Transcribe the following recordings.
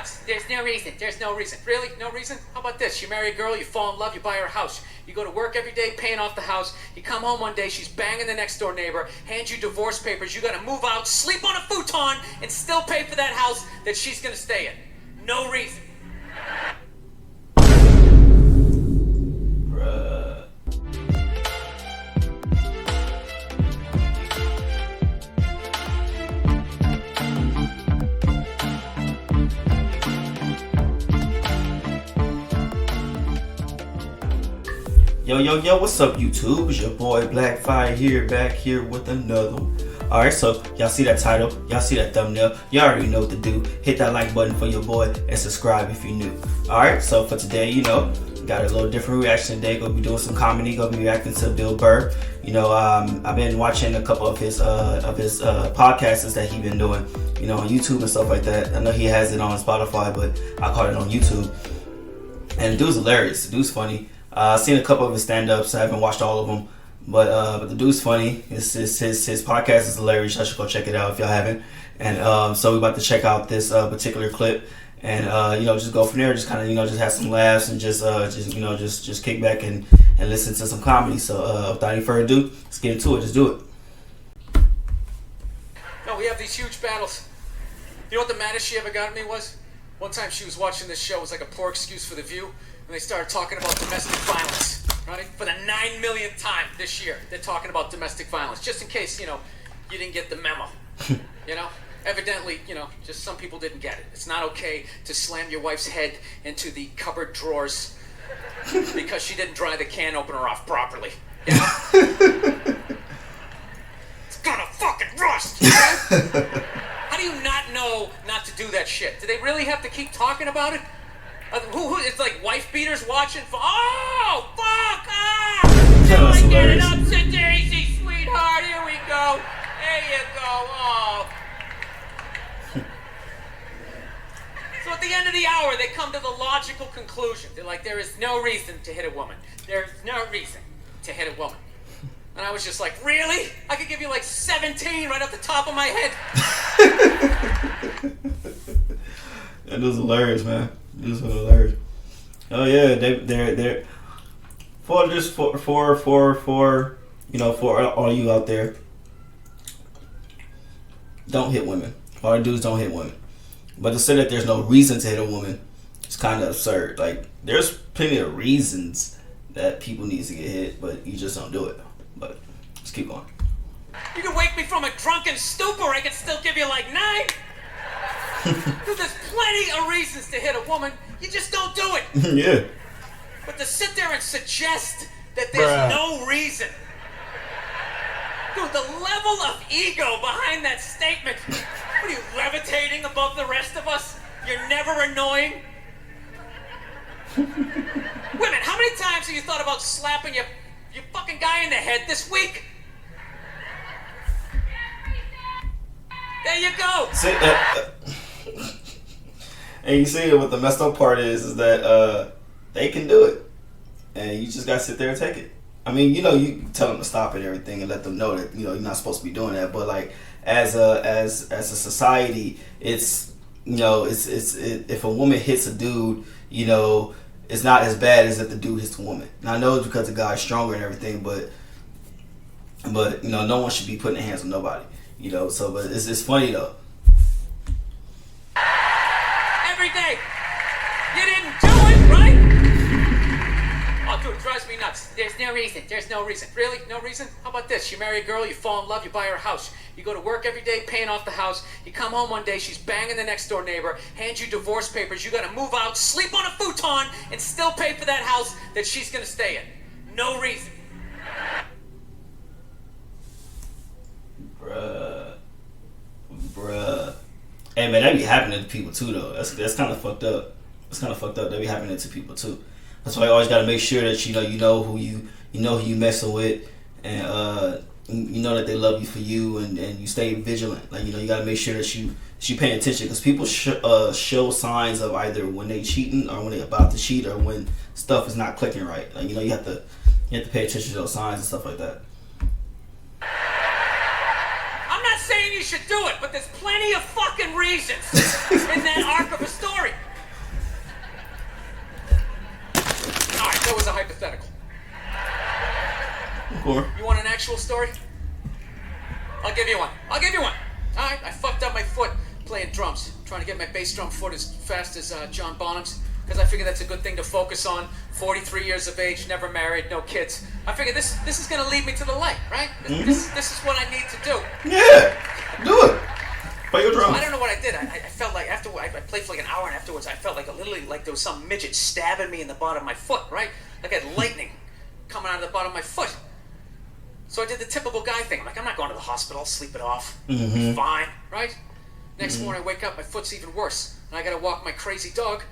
nuts. There's no reason. There's no reason. Really? No reason? How about this? You marry a girl, you fall in love, you buy her a house. You go to work every day paying off the house. You come home one day, she's banging the next door neighbor, hands you divorce papers. You gotta move out, sleep on a futon, and still pay for that house that she's gonna stay in. No reason. Bruh. Yo, what's up, YouTube? It's your boy Blackfire here, back here with another one. Alright, so y'all see that title, y'all see that thumbnail, y'all already know what to do. Hit that like button for your boy and subscribe if you're new. Alright, so for today, got a little different reaction today. Gonna be doing some comedy, gonna be reacting to Bill Burr. I've been watching a couple of his podcasts that he's been doing, on YouTube and stuff like that. I know he has it on Spotify, but I caught it on YouTube. And the dude's hilarious, the dude's funny. I've seen a couple of his stand-ups. I haven't watched all of them, but the dude's funny. His podcast is hilarious. I should go check it out if y'all haven't. And so we're about to check out this particular clip, and just go from there. Just kind of just have some laughs and just kick back and listen to some comedy. So without any further ado, let's get into it. Just do it. No, we have these huge battles. You know what the maddest she ever got at me was? One time she was watching this show. It was like a poor excuse for The View. And they started talking about domestic violence, right? For the 9 millionth time this year, they're talking about domestic violence. Just in case, you didn't get the memo. Evidently, just some people didn't get it. It's not okay to slam your wife's head into the cupboard drawers because she didn't dry the can opener off properly. It's gonna fucking rust, okay? How do you not know not to do that shit? Do they really have to keep talking about it? It's like wife beaters watching. Oh, fuck! Ah! I get it up to Daisy, sweetheart. Here we go. There you go. Oh. So at the end of the hour, they come to the logical conclusion. They're like, there is no reason to hit a woman. There's no reason to hit a woman. And I was just like, really? I could give you like 17 right off the top of my head. That was hilarious, man. This is hilarious. Oh yeah, they're for all you out there. Don't hit women. All the dudes don't hit women. But to say that there's no reason to hit a woman is kind of absurd. Like, there's plenty of reasons that people need to get hit, but you just don't do it. But let's keep going. You can wake me from a drunken stupor. I can still give you like 9. Dude, there's plenty of reasons to hit a woman. You just don't do it. Yeah. But to sit there and suggest that there's no reason. Dude, the level of ego behind that statement. What are you, levitating above the rest of us? You're never annoying? Women, how many times have you thought about slapping your fucking guy in the head this week? There you go. See, and you see what the messed up part is that they can do it, and you just gotta sit there and take it. I mean, you tell them to stop it and everything, and let them know that you're not supposed to be doing that. But like as a society, it's if a woman hits a dude, it's not as bad as if the dude hits the woman. Now I know it's because the guy's stronger and everything, but no one should be putting their hands on nobody. So but it's funny though. Every day. You didn't do it, right? Oh, dude, it drives me nuts. There's no reason. There's no reason. Really? No reason? How about this? You marry a girl, you fall in love, you buy her a house. You go to work every day paying off the house. You come home one day, she's banging the next door neighbor, hands you divorce papers. You gotta move out, sleep on a futon, and still pay for that house that she's gonna stay in. No reason. Bruh. Hey man, that be happening to people too though. That's kind of fucked up. It's kind of fucked up. That be happening to people too. That's why you always gotta make sure that you know who you messing with, and you know that they love you for you, and you stay vigilant. Like you gotta make sure that you paying attention, because people show signs of either when they cheating or when they about to cheat or when stuff is not clicking right. Like you have to pay attention to those signs and stuff like that. I'm not saying you should do it, but there's plenty of fucking reasons in that arc of a story. for him. You want an actual story? I'll give you one. Alright, I fucked up my foot playing drums. Trying to get my bass drum foot as fast as John Bonham's. Because I figured that's a good thing to focus on. 43 years of age, never married, no kids. I figured this is going to lead me to the light, right? This is what I need to do. Yeah, do it. Play your drums. I don't know what I did. I felt like after I played for like an hour, and afterwards I felt like literally like there was some midget stabbing me in the bottom of my foot, right? Like I had lightning coming out of the bottom of my foot. So I did the typical guy thing. I'm like, I'm not going to the hospital. I'll sleep it off. I'll be fine, right? Next morning I wake up, my foot's even worse. And I got to walk my crazy dog.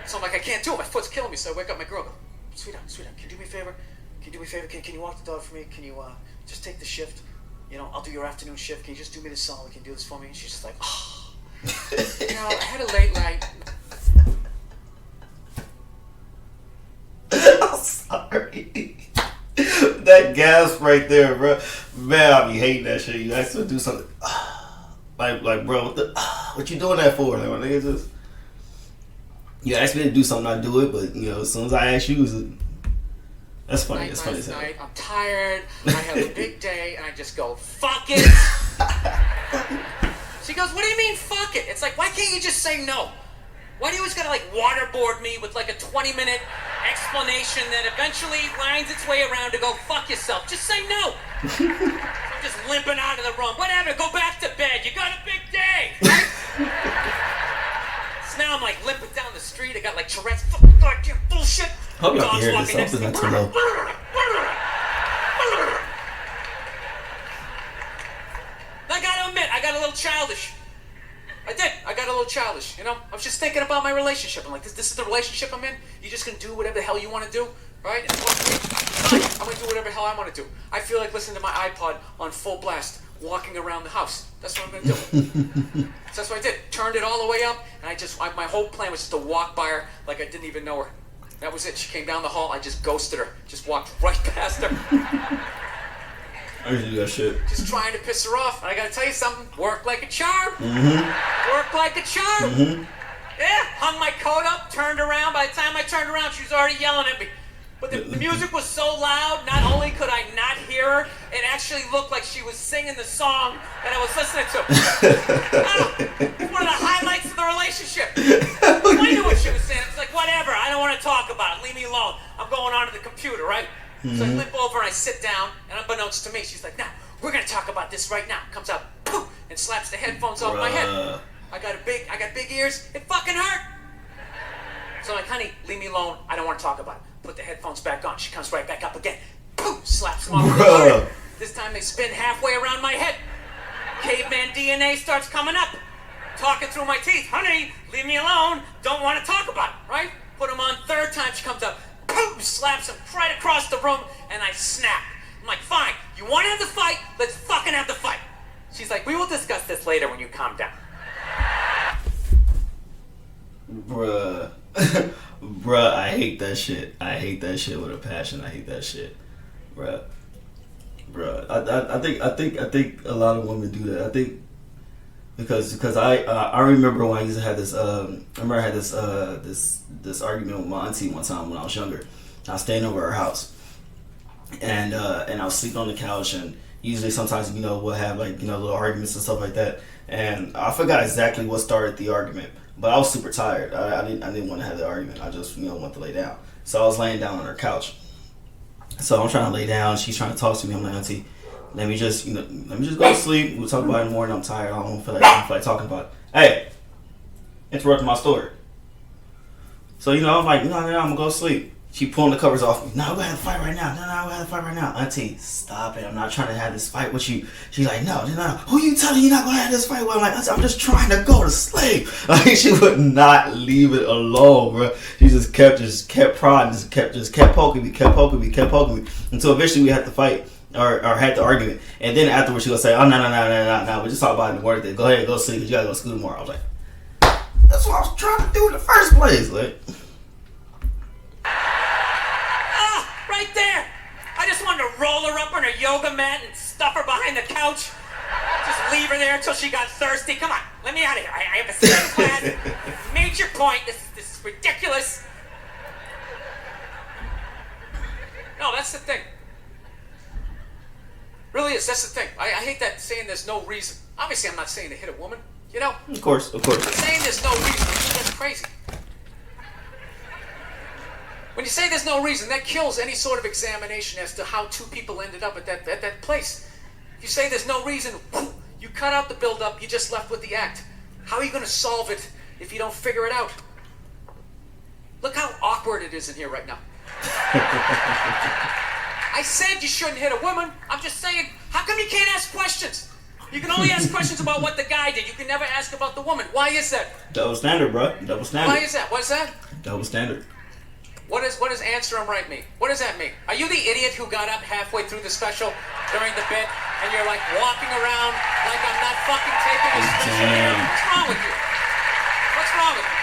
So I'm like, I can't do it. My foot's killing me. So I wake up my girl. I go, sweetheart, can you do me a favor? Can you walk the dog for me? Can you just take the shift? You know, I'll do your afternoon shift. Can you just do me this song? Can you do this for me? And she's just like, oh. You know, I had a late night. I'm sorry. That gasp right there, bro. Man, I be hating that shit. You ask me to do something. Like, bro, what you doing that for? Like, my nigga just. You ask me to do something, I do it, but, you know, as soon as I ask you, that's funny. It's funny as hell. I'm tired. I have a big day, and I just go, fuck it. She goes, what do you mean, fuck it? It's like, why can't you just say no? Why do you always gotta like waterboard me with like a 20-minute explanation that eventually winds its way around to go fuck yourself? Just say no. I'm just limping out of the room. Whatever, go back to bed. You got a big day. Right? So now I'm like limping down the street. I got like Tourette's. Fucking goddamn bullshit. Hope y'all can hear this. This is not too low. I gotta admit, I got a little childish. I got a little childish, you know? I was just thinking about my relationship. I'm like, this is the relationship I'm in? You're just gonna do whatever the hell you wanna do, right? And fine, I'm gonna do whatever the hell I wanna do. I feel like listening to my iPod on full blast, walking around the house. That's what I'm gonna do. So that's what I did. Turned it all the way up, and my whole plan was just to walk by her like I didn't even know her. That was it. She came down the hall, I just ghosted her. Just walked right past her. I usually do that shit. Just trying to piss her off. And I gotta tell you something. Worked like a charm. Worked like a charm. Yeah, hung my coat up, turned around. By the time I turned around, she was already yelling at me. But the music was so loud, not only could I not hear her, it actually looked like she was singing the song that I was listening to. It's one of the highlights of the relationship. I knew what she was saying. It's like, whatever, I don't want to talk about it. Leave me alone. I'm going onto the computer, right? So I limp over and I sit down, and unbeknownst to me, she's like, now, we're going to talk about this right now. Comes out, poof, and slaps the headphones off my head. I got big ears. It fucking hurt. So I'm like, honey, leave me alone. I don't want to talk about it. Put the headphones back on. She comes right back up again. Poof, slaps them off harder. This time they spin halfway around my head. Caveman DNA starts coming up. Talking through my teeth. Honey, leave me alone. Don't want to talk about it, right? Put them on. Third time she comes up. Boom, slaps him right across the room, and I snap. I'm like, fine, you want to have the fight? Let's fucking have the fight. She's like, we will discuss this later when you calm down. Bruh. Bruh, I hate that shit. I hate that shit with a passion. I hate that shit. Bruh. I think a lot of women do that. I think because I remember when I used to have this I remember I had this argument with my auntie one time when I was younger. I was staying over her house, and I was sleeping on the couch, and usually sometimes we'll have like little arguments and stuff like that, and I forgot exactly what started the argument, but I was super tired. I didn't want to have the argument. I just wanted to lay down, so I was laying down on her couch. So I'm trying to lay down. She's trying to talk to me. I'm like, auntie, let me just go to sleep. We'll talk about it in the morning. I'm tired. I don't feel like talking about it. Hey, interrupting my story. So I'm like, no, I'm gonna go to sleep. She pulling the covers off me. No, we're gonna have a fight right now. No, we're gonna have a fight right now. Auntie, stop it. I'm not trying to have this fight with you. She's like, no. Who you telling you're not gonna have this fight with? I'm like, Auntie, I'm just trying to go to sleep. Like, she would not leave it alone, bro. She just kept prodding, just kept poking me, until eventually we had to fight. Or had the argument, and then afterwards she gonna say, "Oh no, we just talk about it in the morning. Go ahead, go sleep. 'Cause you gotta go to school tomorrow." I was like, "That's what I was trying to do in the first place." Like, right there. I just wanted to roll her up on her yoga mat and stuff her behind the couch. Just leave her there until she got thirsty. Come on, let me out of here. I have a second class. Made your point. This is ridiculous. No, that's the thing. that's the thing. I hate that saying there's no reason. Obviously, I'm not saying to hit a woman, you know? Of course. Saying there's no reason, I think that's crazy. When you say there's no reason, that kills any sort of examination as to how two people ended up at that place. If you say there's no reason, you cut out the build-up, you're just left with the act. How are you going to solve it if you don't figure it out? Look how awkward it is in here right now. I said you shouldn't hit a woman. I'm just saying, how come you can't ask questions? You can only ask questions about what the guy did. You can never ask about the woman. Why is that? Double standard, bro. Double standard. Why is that? What is that? Double standard. What does answer him right mean? What does that mean? Are you the idiot who got up halfway through the special during the bit and you're like walking around like I'm not fucking taking this special? What's wrong with you? What's wrong with you?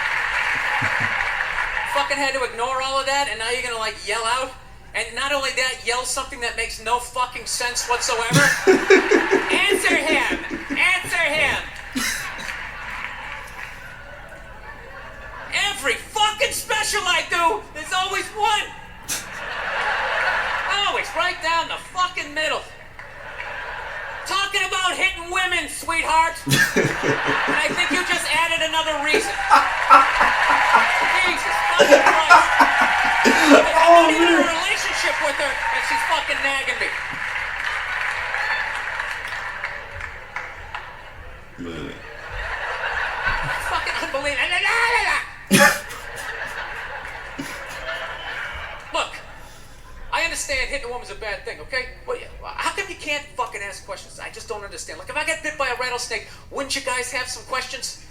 Fucking had to ignore all of that and now you're gonna like yell out? And not only that, yell something that makes no fucking sense whatsoever? Answer him! Answer him! Every fucking special I do, there's always one. Always right down the fucking middle. Talking about hitting women, sweetheart. And I think you just added another reason. Jesus fucking Christ. I'm not even in a relationship with her, and she's fucking nagging me. Man. Fucking unbelievable. Look, I understand hitting a woman's a bad thing, okay? Well, how come you can't fucking ask questions? I just don't understand. Like, if I get bit by a rattlesnake, wouldn't you guys have some questions?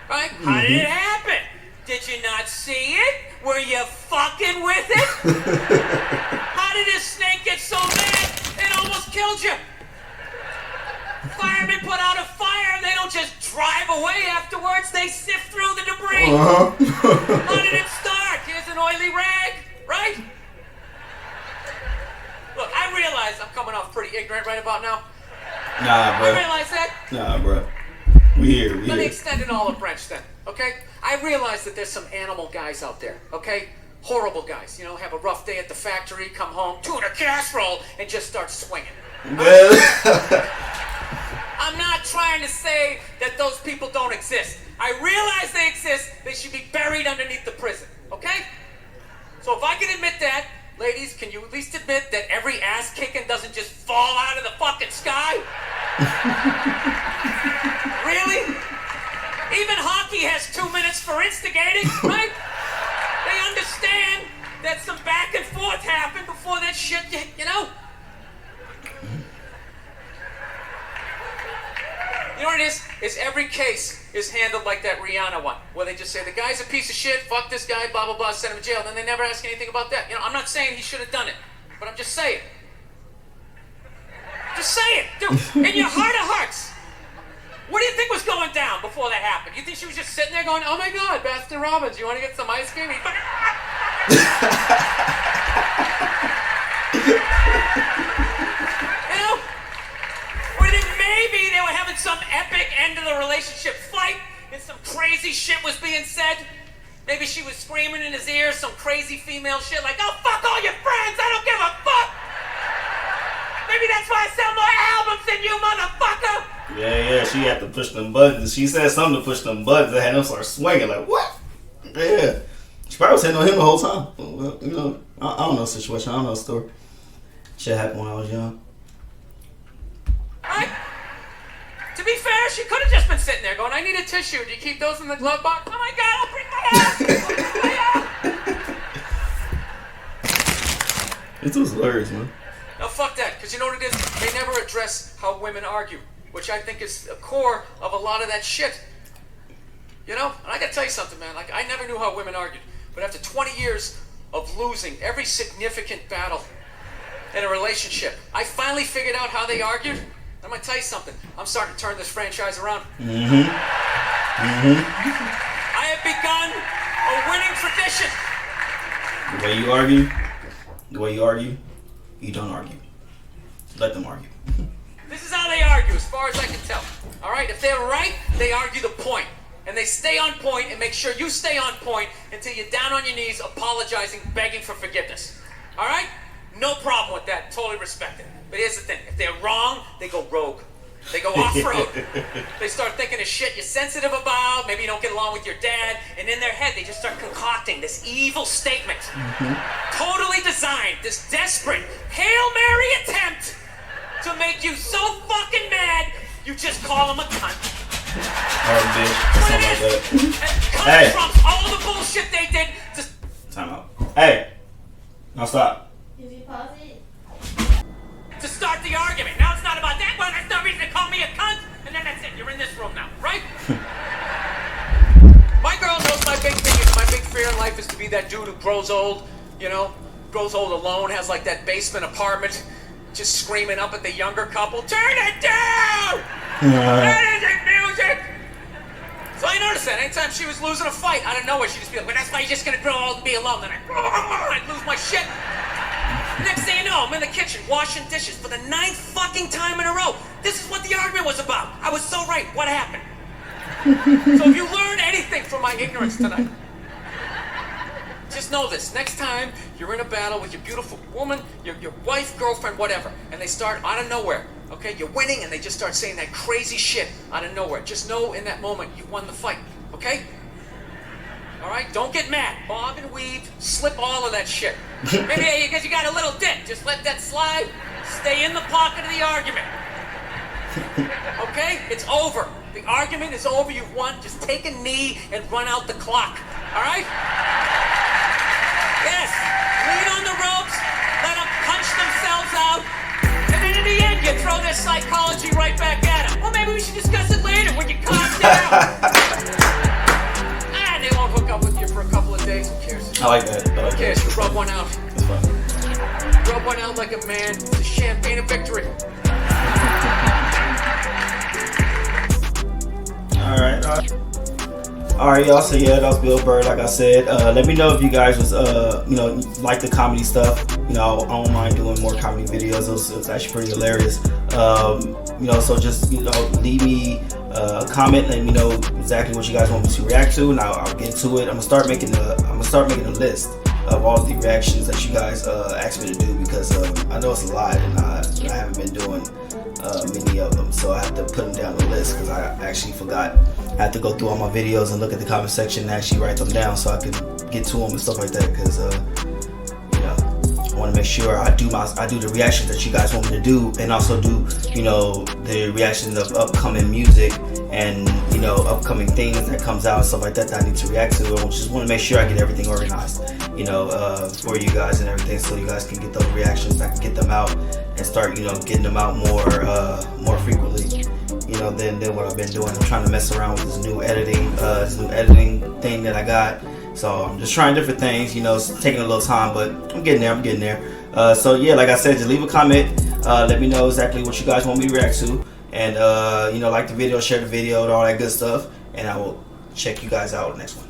Right? How did it happen? Did you not see it? Were you fucking with it? How did this snake get so mad it almost killed you? Firemen put out a fire, they don't just drive away afterwards, they sift through the debris. How did it start? Here's an oily rag, right? Look, I realize I'm coming off pretty ignorant right about now. Nah, bro. I realize that. Nah, bro. We here. Let me extend an olive branch then, okay? I realize that there's some animal guys out there, okay? Horrible guys, you know, have a rough day at the factory, come home, tuna casserole, and just start swinging. I'm not trying to say that those people don't exist. I realize they exist. They should be buried underneath the prison, okay? So if I can admit that, ladies, can you at least admit that every ass kicking doesn't just fall out of the fucking sky? Really? Even hockey has 2 minutes for instigating, right? They understand that some back and forth happened before that shit, you know? You know what it is? Is every case is handled like that Rihanna one, where they just say, the guy's a piece of shit, fuck this guy, blah, blah, blah, send him to jail, then they never ask anything about that. You know, I'm not saying he should have done it, but I'm just saying. Just say it, dude, in your heart of hearts. What do you think was going down before that happened? You think she was just sitting there going, oh my God, Baskin Robbins, you want to get some ice cream? You know? Or you think maybe they were having some epic end of the relationship fight and some crazy shit was being said? Maybe she was screaming in his ear some crazy female shit like, oh, fuck all your friends, I don't give a fuck! Maybe that's why I sell more albums than you, motherfucker! Yeah, she had to push them buttons. She said something to push them buttons that had them start swinging. Like, what? Yeah. She probably was hitting on him the whole time. Well, you know, I don't know the situation. I don't know the story. Shit happened when I was young. Right? To be fair, she could have just been sitting there going, I need a tissue. Do you keep those in the glove box? Oh my God, I'll bring my ass! I'll bring my ass! It was hilarious, man. No, fuck that, because you know what it is? They never address how women argue, which I think is the core of a lot of that shit. You know? And I gotta tell you something, man. Like, I never knew how women argued. But after 20 years of losing every significant battle in a relationship, I finally figured out how they argued. I'm gonna tell you something. I'm starting to turn this franchise around. I have begun a winning tradition. The way you argue, you don't argue. Let them argue. This is how they argue, as far as I can tell. All right? If they're right, they argue the point. And they stay on point and make sure you stay on point until you're down on your knees, apologizing, begging for forgiveness. All right? No problem with that. Totally respect it. But here's the thing. If they're wrong, they go rogue. They go off-road. They start thinking of shit you're sensitive about. Maybe you don't get along with your dad. And in their head, they just start concocting this evil statement. Totally designed. This desperate Hail Mary attempt to make you so fucking mad, you just call them a cunt. Oh, bitch. Something like that. Cunt Hey. trumps all the bullshit they did. Just Time out. Hey. Now stop. Did you pause it? to start the argument. Now it's not about that one. That's no reason to call me a cunt. And then that's it. You're in this room now, right? My girl knows my big thing is my big fear in life is to be that dude who grows old, you know, grows old alone, has like that basement apartment, just screaming up at the younger couple, turn it down! That isn't music! So I noticed that anytime she was losing a fight, out of nowhere, she'd just be like, well, that's why you're just gonna grow old and be alone. Then I'd lose my shit. Next thing you know, I'm in the kitchen washing dishes for the 9th fucking time in a row. This is what the argument was about. I was so right. What happened? So if you learn anything from my ignorance tonight, just know this. Next time you're in a battle with your beautiful woman, your wife, girlfriend, whatever, and they start out of nowhere, okay? You're winning and they just start saying that crazy shit out of nowhere. Just know in that moment you won the fight, okay? All right? Don't get mad. Bob and weave, slip all of that shit. Maybe because you got a little dick. Just let that slide. Stay in the pocket of the argument. Okay? It's over. The argument is over. You've won. Just take a knee and run out the clock. All right? Yes. Lean on the ropes. Let them punch themselves out. And then in the end, you throw their psychology right back at them. Well, maybe we should discuss it later when you calm down. They won't hook up with you for a couple of days. Who cares? I like that. I like Who cares? that. Rub one out. It's fun. Rub one out like a man. It's a champagne of victory. All right, y'all. So yeah, that was Bill Burr. Like I said, let me know if you guys was like the comedy stuff. I don't mind doing more comedy videos. It was actually pretty hilarious. So just leave me a comment. Let me know exactly what you guys want me to react to, and I'll get to it. I'm gonna start making a list of all the reactions that you guys asked me to do, because I know it's a lot, and I haven't been doing many of them, so I have to put them down the list because I actually forgot. I have to go through all my videos and look at the comment section and actually write them down so I can get to them and stuff like that, because I want to make sure I do the reactions that you guys want me to do, and also do the reactions of upcoming music and upcoming things that comes out and stuff like that I need to react to. I just want to make sure I get everything organized for you guys and everything, so you guys can get those reactions. I can get them out and start getting them out more frequently than what I've been doing. I'm trying to mess around with this new editing thing that I got. So I'm just trying different things, it's taking a little time, but I'm getting there. So yeah, like I said, just leave a comment. Let me know exactly what you guys want me to react to. And like the video, share the video, and all that good stuff. And I will check you guys out next one.